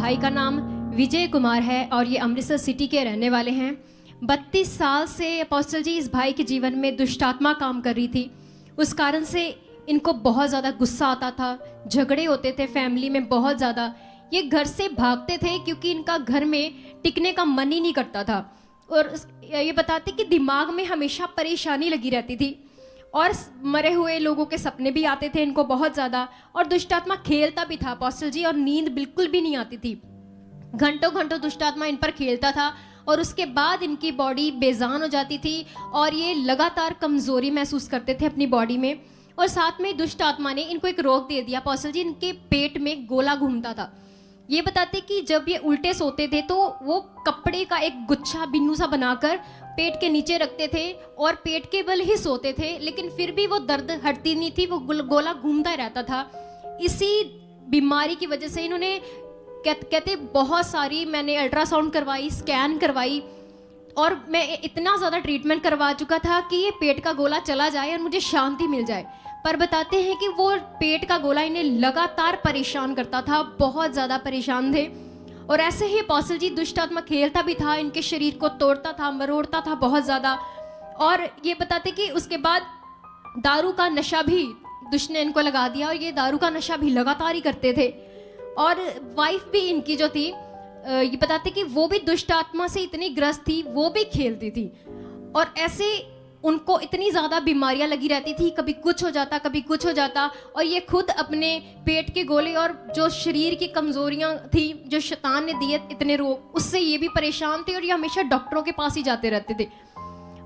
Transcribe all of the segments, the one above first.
भाई का नाम विजय कुमार है और ये अमृतसर सिटी के रहने वाले हैं। 32 साल से अपोस्टल जी इस भाई के जीवन में दुष्ट आत्मा काम कर रही थी। उस कारण से इनको बहुत ज़्यादा गुस्सा आता था, झगड़े होते थे फैमिली में बहुत ज़्यादा। ये घर से भागते थे क्योंकि इनका घर में टिकने का मन ही नहीं करता था। और ये बताते कि दिमाग में हमेशा परेशानी लगी रहती थी और मरे हुए लोगों के सपने भी आते थे इनको बहुत ज़्यादा। और दुष्टात्मा खेलता भी था अपोस्टल जी, और नींद बिल्कुल भी नहीं आती थी। घंटों घंटों दुष्टात्मा इन पर खेलता था और उसके बाद इनकी बॉडी बेजान हो जाती थी और ये लगातार कमज़ोरी महसूस करते थे अपनी बॉडी में। और साथ में दुष्ट आत्मा ने इनको एक रोग दे दिया अपोस्टल जी, इनके पेट में गोला घूमता था। ये बताते कि जब ये उल्टे सोते थे तो वो कपड़े का एक गुच्छा बिन्नू सा बनाकर पेट के नीचे रखते थे और पेट के बल ही सोते थे, लेकिन फिर भी वो दर्द हटती नहीं थी, वो गोला घूमता रहता था। इसी बीमारी की वजह से इन्होंने कहते बहुत सारी मैंने अल्ट्रासाउंड करवाई, स्कैन करवाई और मैं इतना ज़्यादा ट्रीटमेंट करवा चुका था कि ये पेट का गोला चला जाए और मुझे शांति मिल जाए। पर बताते हैं कि वो पेट का गोला इन्हें लगातार परेशान करता था, बहुत ज़्यादा परेशान थे। और ऐसे ही अपोस्टल जी दुष्ट आत्मा खेलता भी था, इनके शरीर को तोड़ता था, मरोड़ता था बहुत ज़्यादा। और ये बताते कि उसके बाद दारू का नशा भी दुष्ट ने इनको लगा दिया और ये दारू का नशा भी लगातार ही करते थे। और वाइफ भी इनकी जो थी ये बताते कि वो भी दुष्ट आत्मा से इतनी ग्रस्त थी, वो भी खेलती थी। और ऐसे उनको इतनी ज़्यादा बीमारियां लगी रहती थी, कभी कुछ हो जाता कभी कुछ हो जाता। और ये खुद अपने पेट के गोले और जो शरीर की कमज़ोरियां थी जो शैतान ने दिए इतने रोग, उससे ये भी परेशान थे और ये हमेशा डॉक्टरों के पास ही जाते रहते थे।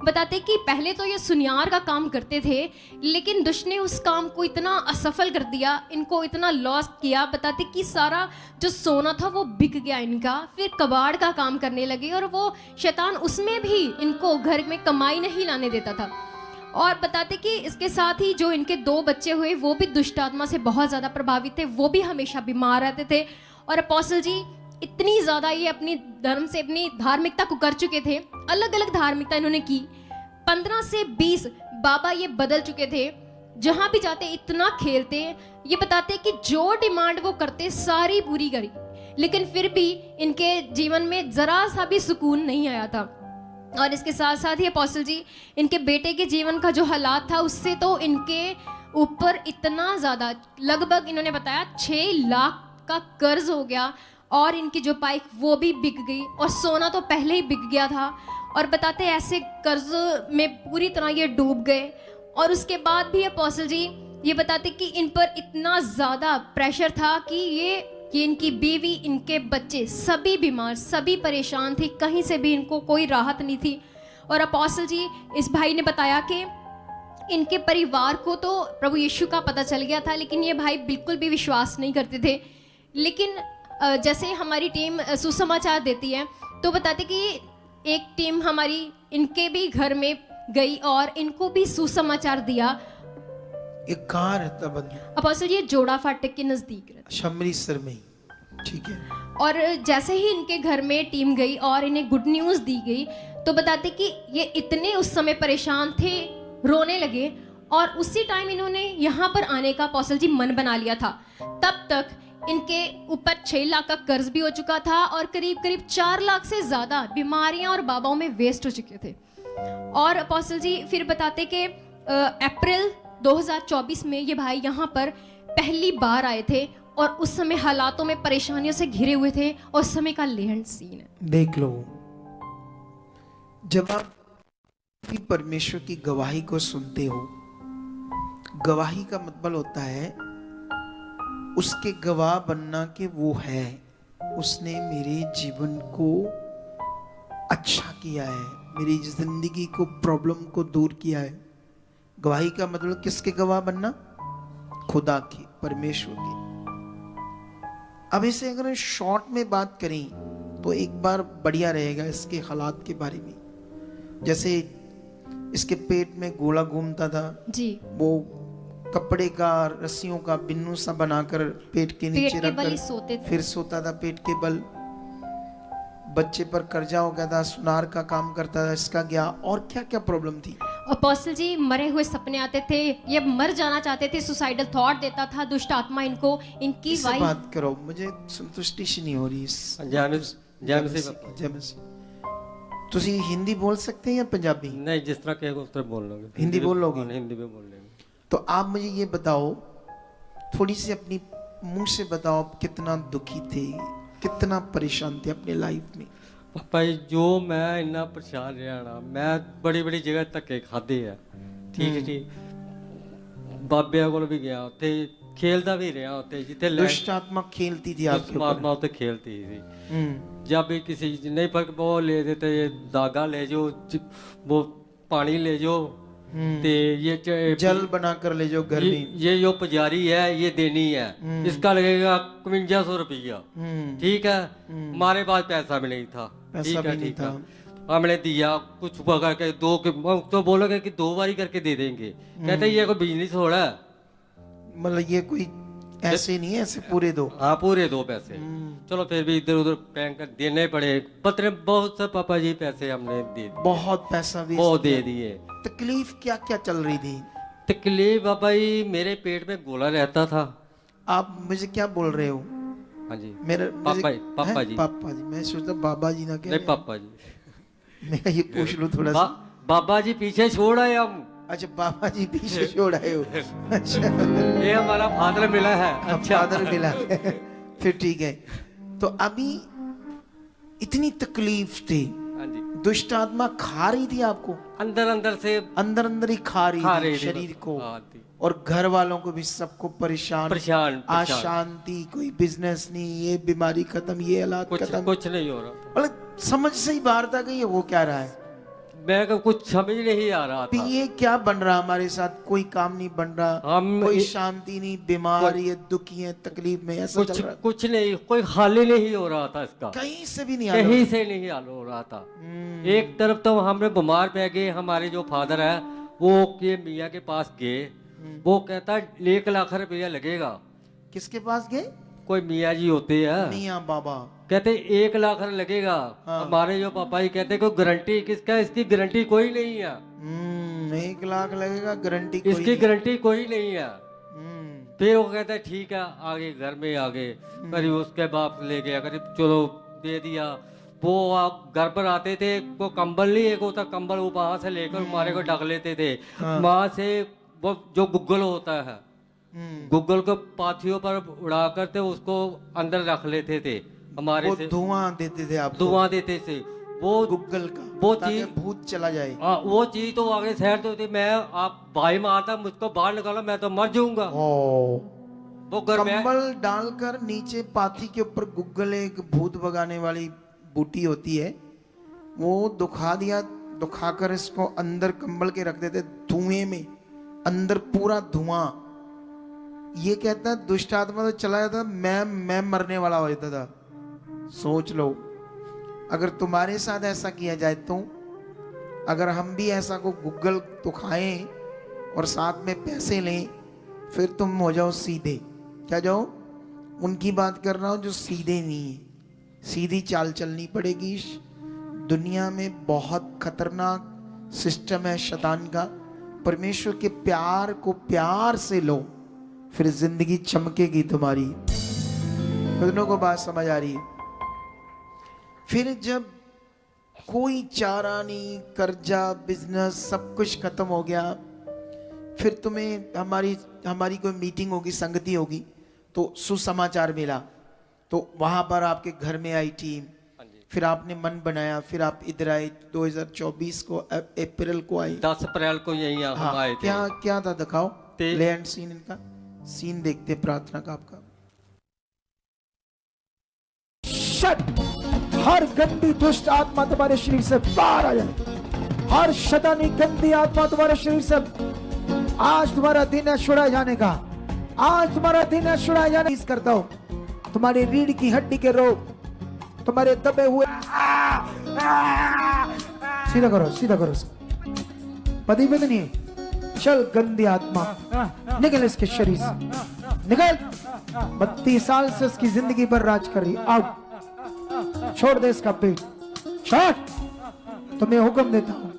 बताते कि पहले तो ये सुनियार का काम करते थे, लेकिन दुष्ट ने उस काम को इतना असफल कर दिया, इनको इतना लॉस किया। बताते कि सारा जो सोना था वो बिक गया इनका। फिर कबाड़ का काम करने लगे और वो शैतान उसमें भी इनको घर में कमाई नहीं लाने देता था। और बताते कि इसके साथ ही जो इनके 2 बच्चे हुए वो भी दुष्ट आत्मा से बहुत ज़्यादा प्रभावित थे, वो भी हमेशा बीमार रहते थे। और अपोस्टल जी इतनी ज़्यादा ये अपनी धर्म से अपनी धार्मिकता को कर चुके थे, अलग अलग धार्मिकता इन्होंने की। 15 से 20 बाबा ये बदल चुके थे, जहाँ भी जाते इतना खेलते। ये बताते कि जो डिमांड वो करते सारी पूरी करी, लेकिन फिर भी इनके जीवन में ज़रा सा भी सुकून नहीं आया था। और इसके साथ साथ ही अपोस्टल जी इनके बेटे के जीवन का जो हालात था उससे तो इनके ऊपर इतना ज़्यादा, लगभग इन्होंने बताया 6 लाख का कर्ज हो गया और इनकी जो बाइक वो भी बिक गई और सोना तो पहले ही बिक गया था। और बताते ऐसे कर्ज में पूरी तरह ये डूब गए। और उसके बाद भी अपोस्टल जी ये बताते कि इन पर इतना ज़्यादा प्रेशर था कि इनकी बीवी, इनके बच्चे सभी बीमार, सभी परेशान थे, कहीं से भी इनको कोई राहत नहीं थी। और अपोस्टल जी इस भाई ने बताया कि इनके परिवार को तो प्रभु यीशु का पता चल गया था, लेकिन ये भाई बिल्कुल भी विश्वास नहीं करते थे। लेकिन जैसे हमारी टीम सुसमाचार देती है तो बताते कि एक टीम हमारी इनके भी घर में गई और इनको भी सुसमाचार दिया। एक कहाँ रहता बंदा? अपोस्टल ये जोड़ा फाटक के नजदीक रहता, अमृतसर में ही, ठीक है। और जैसे ही इनके घर में टीम गई और इन्हें गुड न्यूज़ दी गई तो बताते कि ये इतने उस समय परेशान थे, रोने लगे। और उसी टाइम इन्होंने यहाँ पर आने का अपोस्टल जी मन बना लिया था। तब तक इनके ऊपर 6 लाख का कर्ज भी हो चुका था और करीब करीब 4 लाख से ज़्यादा बीमारियां और बाबाओं में वेस्ट हो चुके थे। और अपोस्टल जी फिर बताते कि अप्रैल 2024 में ये भाई यहाँ पर पहली बार आए थे और उस समय हालातों में परेशानियों से घिरे हुए थे और उस समय का लेहन सीन है। देख लो, जब आप परमेश्वर की गवाही को सुनते हो, गवाही का मतलब होता है उसके गवाह बनना कि वो है, उसने मेरे जीवन को अच्छा किया है, मेरी जिंदगी को, प्रॉब्लम को दूर किया है। गवाही का मतलब किसके गवाह बनना? खुदा की, परमेश्वर की। अब इसे अगर शॉर्ट में बात करें तो एक बार बढ़िया रहेगा इसके हालात के बारे में। जैसे इसके पेट में गोला घूमता था जी, वो कपड़े का, रस्सियों का बिन्नू सा बनाकर पेट के नीचे रखकर फिर सोता था पेट के बल। बच्चे पर कर्जा हो गया था, सुनार का काम करता था, इसका गया। और क्या क्या प्रॉब्लम थी। अपोस्टल जी मरे हुए सपने आते थे, ये मर जाना चाहते थे, सुसाइडल थॉट देता था दुष्ट आत्मा इनको। इनकी इससे वाइफ बात करो, मुझे संतुष्टि सी नहीं हो रही। तुसी हिंदी बोल सकते हैं या पंजाबी? नहीं, जिस तरह कहेगा उस तरह बोल लोगे। हिंदी बोल लोगे? हिंदी में बोल लेंगे। तो आप मुझे ये बताओ, थोड़ी सी अपनी मुंह से बताओ, आप कितना दुखी थे, कितना परेशान थे अपने लाइफ में? पापा जी, जो मैं इन्ना परेशान रहा ना, मैं बड़ी बड़ी जगह धक्के खाधे है, ठीक है ठीक, बाबिया को भी गया, उत्थे खेलता भी रहा, उत्थे जिथे दुष्ट आत्मा खेलती थी आपके ऊपर? उत्थे खेलती थी। जब भी किसी चीज नहीं फर्क, वो ले देते, ये धागा ले जाओ, वो पानी ले जाओ, ते ये जल बना कर ले जाओ घर में, ये जो पुजारी है ये देनी है, इसका लगेगा 5100 रुपया, ठीक है। हमारे पास पैसा भी नहीं था, पैसा भी नहीं था, हमने दिया कुछ करके, तो बोलोगे कि 2 बारी करके दे देंगे, कहते ये कोई बिजनेस हो रहा है, मतलब ये कोई ऐसे नहीं है, ऐसे पूरे दो। हाँ पूरे दो पैसे। चलो फिर भी इधर उधर बैंक देने पड़े, पत्र बहुत से पापा जी पैसे हमने दे दिए, बहुत पैसा भी बहुत दे दिए। तकलीफ क्या क्या चल रही थी? तकलीफ पापा जी, मेरे पेट में गोला रहता था। आप मुझे क्या बोल रहे हो? हाँ जी, मेरे पापा जी, पापा जी, मैं सोचता बाबा जी ना कह नहीं पापा जी, मैं ये पूछ लूं थोड़ा सा। बाबा जी पीछे छोड़ आए हम। अच्छा, बाबा जी पीछे छोड़ आए हो? अच्छा, ये हमारा फादर मिला है। अच्छा, फादर मिला है। फिर ठीक है। तो अभी इतनी तकलीफ थी, हाँ जी, दुष्ट आत्मा खा रही थी आपको, अंदर अंदर से, अंदर अंदर ही खा रही थी थी शरीर को, हाँ थी। और घर वालों को भी, सबको परेशान, अशांति, कोई बिजनेस नहीं, ये बीमारी खत्म, ये हालात खत्म, कुछ नहीं हो रहा, मतलब समझ से ही बाहर था कि ये हो क्या रहा है। मैं कुछ समझ नहीं आ रहा था, ये क्या बन रहा हमारे साथ, कोई काम नहीं बन रहा, कोई शांति नहीं, बीमार, ये दुखी है, तकलीफ में, ऐसा चल रहा, कुछ नहीं, कोई हाल ही नहीं हो रहा था इसका, कहीं से भी नहीं, कहीं से नहीं हाल हो रहा था। एक तरफ तो हमने बीमार पड़ गए, हमारे जो फादर है वो के मियाँ के पास गए, वो कहता 1 लाख रुपया लगेगा। किसके पास गए? कोई मियाँ जी होते हैं, मियाँ बाबा, कहते 1 लाख लगेगा। हाँ। हमारे जो पापा जी कहते कोई गारंटी किसका, इसकी गारंटी कोई नहीं है। 1 लाख लगेगा, गारंटी कोई इसकी गारंटी कोई नहीं है। नहीं। फिर वो कहता है ठीक है, आगे घर में आगे करीब उसके बाप ले गया, करीब चलो दे दिया। वो आप घर पर आते थे, वो कंबल नहीं एक होता, कंबल वो वहां से लेकर हमारे को ढक लेते थे, वहां से वो जो गुग्गल होता है, गुग्गल को पाथियों पर उड़ा करते उसको अंदर रख लेते थे हमारे से, धुआं देते थे आप? धुआं देते थे वो गुग्गल का, वो ताकि चीज भूत चला जाए। वो चीज तो आगे शहर तो थी, मैं आप भाई मारता, मुझको बाहर निकालो, मैं तो मर जाऊंगा। वो घर में कंबल डालकर नीचे पाथी के ऊपर गुग्गल, एक भूत भगाने वाली बूटी होती है, वो दुखा दिया, दुखाकर इसको अंदर कंबल के रख देते धुएं में, अंदर पूरा धुआं। ये कहता है दुष्ट आत्मा तो चला जाता, मैं मरने वाला हो जाता था। सोच लो, अगर तुम्हारे साथ ऐसा किया जाए तो, अगर हम भी ऐसा को गुग्गल तो खाएं और साथ में पैसे लें, फिर तुम हो जाओ सीधे, क्या जाओ, उनकी बात कर रहा हूं जो सीधे नहीं है, सीधी चाल चलनी पड़ेगी। दुनिया में बहुत खतरनाक सिस्टम है शैतान का। परमेश्वर के प्यार को प्यार से लो, फिर जिंदगी चमकेगी तुम्हारी। दोनों को बात समझ आ रही है? फिर जब कोई चारा नहीं, कर्जा, बिजनेस सब कुछ खत्म हो गया, फिर तुम्हें हमारी कोई मीटिंग होगी, संगति होगी, तो सुसमाचार मिला, तो वहां पर आपके घर में आई टीम, फिर आपने मन बनाया, फिर आप इधर आए 2024 को, अप्रैल को आए, 10 अप्रैल को यही हम आए थे। क्या था दिखाओ, ले एंड सीन, इनका सीन देखते प्रार्थना का आपका। हर गंदी दुष्ट आत्मा तुम्हारे शरीर से बाहर आ जाए, हर शैतानी गंदी आत्मा तुम्हारे शरीर से, आज तुम्हारा दिन है छुड़ाए जाने का, आज तुम्हारा दिन है छुड़ाए जाने करता हूं। तुम्हारी रीढ़ की हड्डी के रोग, तुम्हारे दबे हुए, सीधा करो, सीधा करो, पति पत्नी नहीं, चल गंदी आत्मा निकल इसके शरीर से, निकल। 32 साल से इसकी जिंदगी पर राज कर रही, आउट, छोड़ दे इसका पेट, छोड़, तुम्हें हुक्म देता हूं,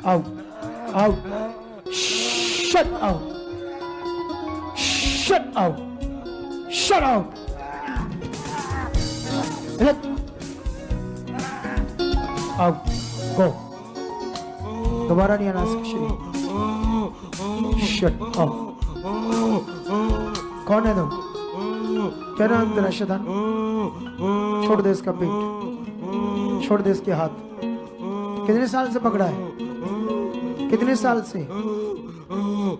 आओ out, shut out, shut out, shut out. Let out, go. दोबारा नहीं आना शरीर. Shut up. कौन है तुम? क्या नाम तेरा शैतान? छोड़ दे इसका पेट, छोड़ दे इसके हाथ. कितने साल से पकड़ा है? कितने साल से?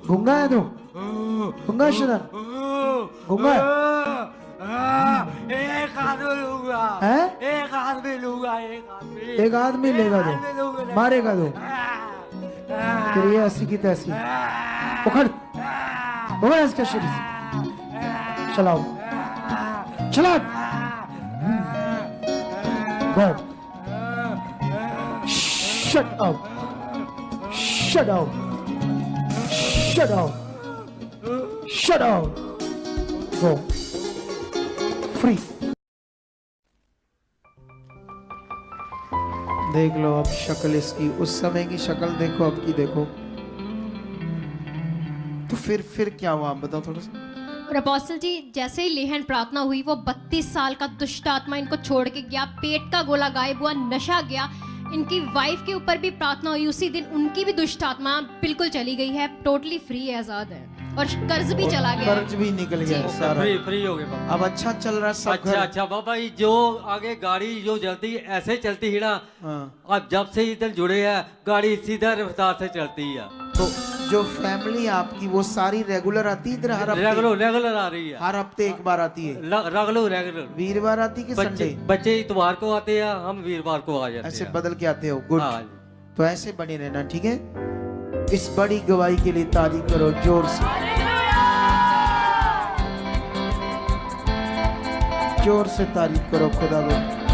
गूंगा है तू? गूंगा शैतान? गूंगा है? एक आदमी लूंगा हैं? एक आदमी लूंगा एक आदमी लेगा तू, मारेगा तू. तेरी ये ऐसी की तैसी. पकड़, पकड़ इसका शरीर से. चलाओ, चला. Go. Shut up. Shut up. Shut up. Shut up. Go. Free. देख लो अब शक्ल इसकी, उस समय की शक्ल देखो, अब की देखो. तो फिर क्या हुआ, आप बताओ थोड़ा सा. और अपोस्टल जी जैसे ही लेहन प्रार्थना हुई, वो 32 साल का दुष्ट आत्मा इनको छोड़ के गया. पेट का गोला गायब हुआ, नशा गया. इनकी वाइफ के ऊपर भी प्रार्थना हुई, उसी दिन उनकी भी दुष्ट आत्मा बिल्कुल चली गई है. टोटली फ्री है, आजाद है. और कर्ज भी चला गया. कर्ज भी निकल गया सारा. फ्री हो गए बाबा. अब अच्छा चल रहा है सब. अच्छा अच्छा बाबा, ये जो आगे गाड़ी जो चलती ऐसे चलती है ना. हाँ. अब जब से इधर जुड़े हैं गाड़ी सीधा रफ्तार से चलती है. तो जो फैमिली आपकी वो सारी रेगुलर आती है इधर? हर हफ्ते? रेगुलर आ रही है. हर हफ्ते एक बार आती है? रेगुलर. वीरवार आती कि संडे? बच्चे इतवार को आते हैं, हम वीरवार को आ जाते ऐसे हैं. बदल के आते हो. गुड. हाँ. तो ऐसे बने रहना, ठीक है. इस बड़ी गवाही के लिए तारीफ करो जोर से, जोर से तारीफ करो खुदा को.